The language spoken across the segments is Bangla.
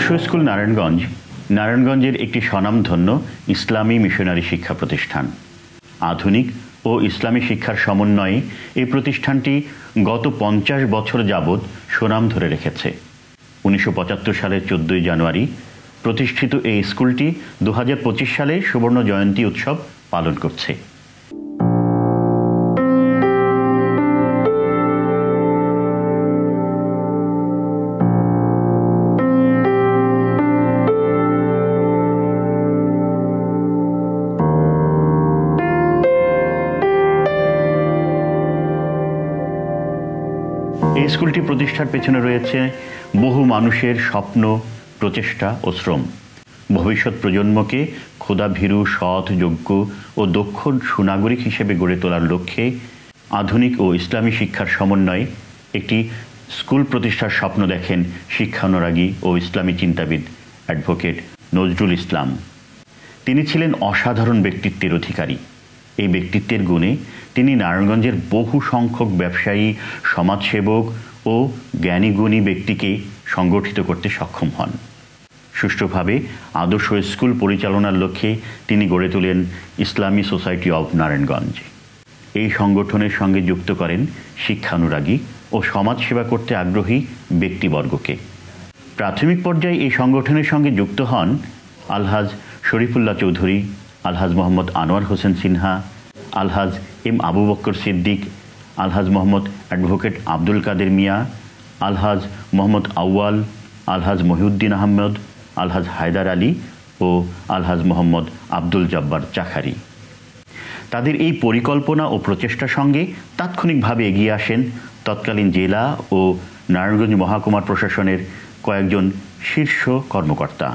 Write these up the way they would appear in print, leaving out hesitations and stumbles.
আদর্শ স্কুল নারায়ণগঞ্জ নারায়ণগঞ্জের একটি স্বনামধন্য ইসলামী মিশনারি শিক্ষা প্রতিষ্ঠান। আধুনিক ও ইসলামী শিক্ষার সমন্বয়ে এই প্রতিষ্ঠানটি গত 50 বছর যাবৎ সুনাম ধরে রেখেছে। 1975 সালের 14 জানুয়ারি প্রতিষ্ঠিত এই স্কুলটি 2025 সালে সুবর্ণ জয়ন্তী উৎসব পালন করছে। এই স্কুলটি প্রতিষ্ঠার পেছনে রয়েছে বহু মানুষের স্বপ্ন, প্রচেষ্টা ও শ্রম। ভবিষ্যৎ প্রজন্মকে ক্ষুধাভীরু, সৎ, যোগ্য ও দক্ষ সুনাগরিক হিসেবে গড়ে তোলার লক্ষ্যে আধুনিক ও ইসলামী শিক্ষার সমন্বয়ে একটি স্কুল প্রতিষ্ঠার স্বপ্ন দেখেন শিক্ষানুরাগী ও ইসলামী চিন্তাবিদ অ্যাডভোকেট নজরুল ইসলাম। তিনি ছিলেন অসাধারণ ব্যক্তিত্বের অধিকারী। এই ব্যক্তিত্বের গুণে তিনি নারায়ণগঞ্জের বহু সংখ্যক ব্যবসায়ী, সমাজসেবক ও জ্ঞানীগুণী ব্যক্তিকে সংগঠিত করতে সক্ষম হন। সুষ্ঠুভাবে আদর্শ স্কুল পরিচালনার লক্ষ্যে তিনি গড়ে তোলেন ইসলামী সোসাইটি অব নারায়ণগঞ্জ। এই সংগঠনের সঙ্গে যুক্ত করেন শিক্ষানুরাগী ও সমাজসেবা করতে আগ্রহী ব্যক্তিবর্গকে। প্রাথমিক পর্যায়ে এই সংগঠনের সঙ্গে যুক্ত হন আলহাজ শরীফুল্লাহ চৌধুরী, আলহাজ মোহাম্মদ আনোয়ার হোসেন সিনহা, আলহাজ এম আবু বক্কর সিদ্দিক, আলহাজ মোহাম্মদ অ্যাডভোকেট আব্দুল কাদের মিয়া, আলহাজ মোহাম্মদ আউয়াল, আলহাজ মহিউদ্দিন আহমেদ, আলহাজ হায়দার আলী ও আলহাজ মোহাম্মদ আব্দুল জব্বার চাখারি। তাদের এই পরিকল্পনা ও প্রচেষ্টার সঙ্গে তাৎক্ষণিকভাবে এগিয়ে আসেন তৎকালীন জেলা ও নারায়ণগঞ্জ মহকুমার প্রশাসনের কয়েকজন শীর্ষ কর্মকর্তা।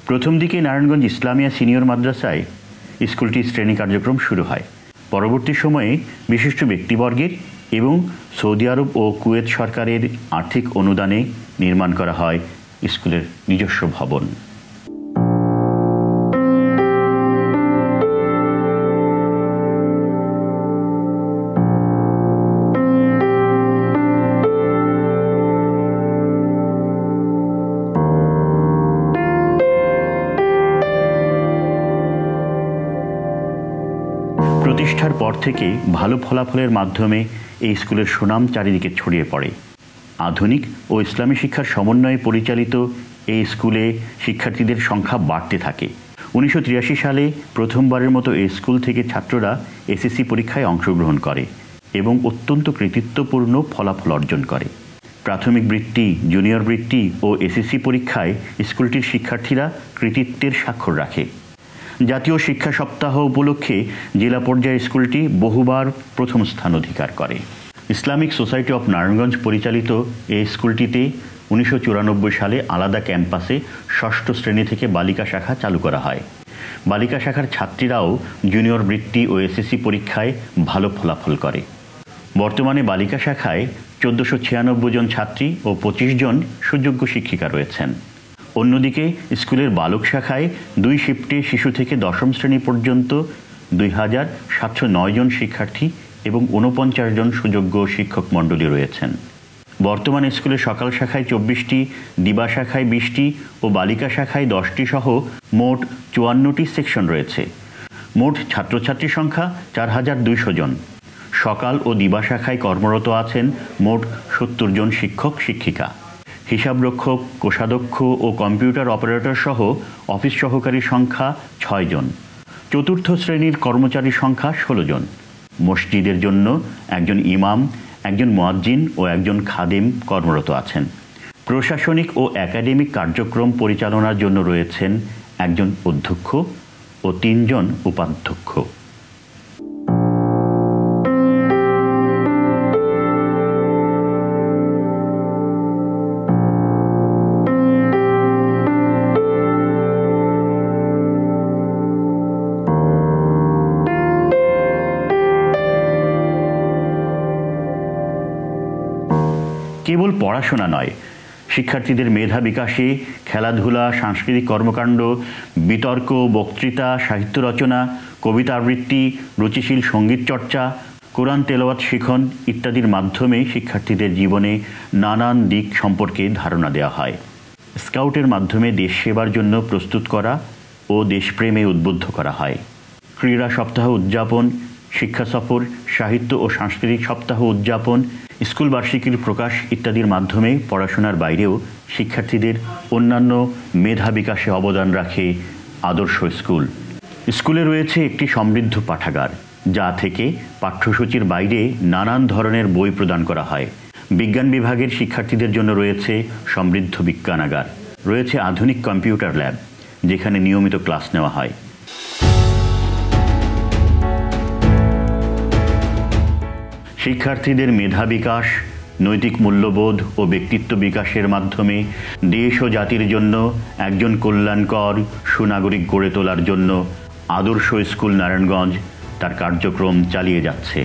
প্রথম দিকে নারায়ণগঞ্জ ইসলামিয়া সিনিয়র মাদ্রাসায় স্কুলটির শ্রেণী কার্যক্রম শুরু হয়। পরবর্তী সময়ে বিশিষ্ট ব্যক্তিবর্গের এবং সৌদি আরব ও কুয়েত সরকারের আর্থিক অনুদানে নির্মাণ করা হয় স্কুলের নিজস্ব ভবন। প্রতিষ্ঠার পর থেকে ভালো ফলাফলের মাধ্যমে এই স্কুলের সুনাম চারিদিকে ছড়িয়ে পড়ে। আধুনিক ও ইসলামী শিক্ষার সমন্বয়ে পরিচালিত এই স্কুলে শিক্ষার্থীদের সংখ্যা বাড়তে থাকে। 1983 সালে প্রথমবারের মতো এই স্কুল থেকে ছাত্ররা এসএসসি পরীক্ষায় অংশগ্রহণ করে এবং অত্যন্ত কৃতিত্বপূর্ণ ফলাফল অর্জন করে। প্রাথমিক বৃত্তি, জুনিয়র বৃত্তি ও এসএসসি পরীক্ষায় স্কুলটির শিক্ষার্থীরা কৃতিত্বের স্বাক্ষর রাখে। জাতীয় শিক্ষা সপ্তাহ উপলক্ষে জেলা পর্যায়ে স্কুলটি বহুবার প্রথম স্থান অধিকার করে। ইসলামিক সোসাইটি অব নারায়ণগঞ্জ পরিচালিত এই স্কুলটিতে 1994 সালে আলাদা ক্যাম্পাসে 6ষ্ঠ শ্রেণী থেকে বালিকা শাখা চালু করা হয়। বালিকা শাখার ছাত্রীরাও জুনিয়র বৃত্তি ও এসএসসি পরীক্ষায় ভালো ফলাফল করে। বর্তমানে বালিকা শাখায় 1496 জন ছাত্রী ও 25 জন সুযোগ্য শিক্ষিকা রয়েছেন। অন্যদিকে স্কুলের বালক শাখায় 2 শিফটে শিশু থেকে 10ম শ্রেণী পর্যন্ত 2709 জন শিক্ষার্থী এবং 49 জন সুযোগ্য শিক্ষক মণ্ডলী রয়েছেন। বর্তমানে স্কুলের সকাল শাখায় 24টি, দিবা শাখায় 20টি ও বালিকা শাখায় 10টি সহ মোট 54টি সেকশন রয়েছে। মোট ছাত্রছাত্রী সংখ্যা 4200 জন। সকাল ও দিবা শাখায় কর্মরত আছেন মোট 70 জন শিক্ষক শিক্ষিকা। হিসাবরক্ষক, কোষাধ্যক্ষ ও কম্পিউটার অপারেটর সহ অফিস সহকারী সংখ্যা 6 জন। চতুর্থ শ্রেণীর কর্মচারী সংখ্যা 16 জন। মসজিদের জন্য একজন ইমাম, একজন মুয়াজ্জিন ও একজন খাদেম কর্মরত আছেন। প্রশাসনিক ও একাডেমিক কার্যক্রম পরিচালনার জন্য রয়েছেন একজন অধ্যক্ষ ও 3 জন উপাধ্যক্ষ। কেবল পড়াশোনা নয়, শিক্ষার্থীদের মেধা বিকাশে খেলাধুলা, সাংস্কৃতিক কর্মকাণ্ড, বিতর্ক, বক্তৃতা, সাহিত্য রচনা, কবিতা আবৃত্তি, রুচিশীল সঙ্গীত চর্চা, কোরআন তেলাওয়াত শিখন ইত্যাদির মাধ্যমে শিক্ষার্থীদের জীবনে নানান দিক সম্পর্কে ধারণা দেওয়া হয়। স্কাউটের মাধ্যমে দেশ সেবার জন্য প্রস্তুত করা ও দেশপ্রেমে উদ্বুদ্ধ করা হয়। ক্রীড়া সপ্তাহ উদযাপন, শিক্ষা সফর, সাহিত্য ও সাংস্কৃতিক সপ্তাহ উদযাপন, স্কুল বার্ষিকীর প্রকাশ ইত্যাদির মাধ্যমে পড়াশোনার বাইরেও শিক্ষার্থীদের অন্যান্য মেধা বিকাশে অবদান রাখে আদর্শ স্কুল। স্কুলে রয়েছে একটি সমৃদ্ধ পাঠাগার, যা থেকে পাঠ্যসূচির বাইরে নানান ধরনের বই প্রদান করা হয়। বিজ্ঞান বিভাগের শিক্ষার্থীদের জন্য রয়েছে সমৃদ্ধ বিজ্ঞানাগার, রয়েছে আধুনিক কম্পিউটার ল্যাব, যেখানে নিয়মিত ক্লাস নেওয়া হয়। শিক্ষার্থীদের মেধা বিকাশ, নৈতিক মূল্যবোধ ও ব্যক্তিত্ব বিকাশের মাধ্যমে দেশ ও জাতির জন্য একজন কল্যাণকর সুনাগরিক গড়ে তোলার জন্য আদর্শ স্কুল নারায়ণগঞ্জ তার কার্যক্রম চালিয়ে যাচ্ছে।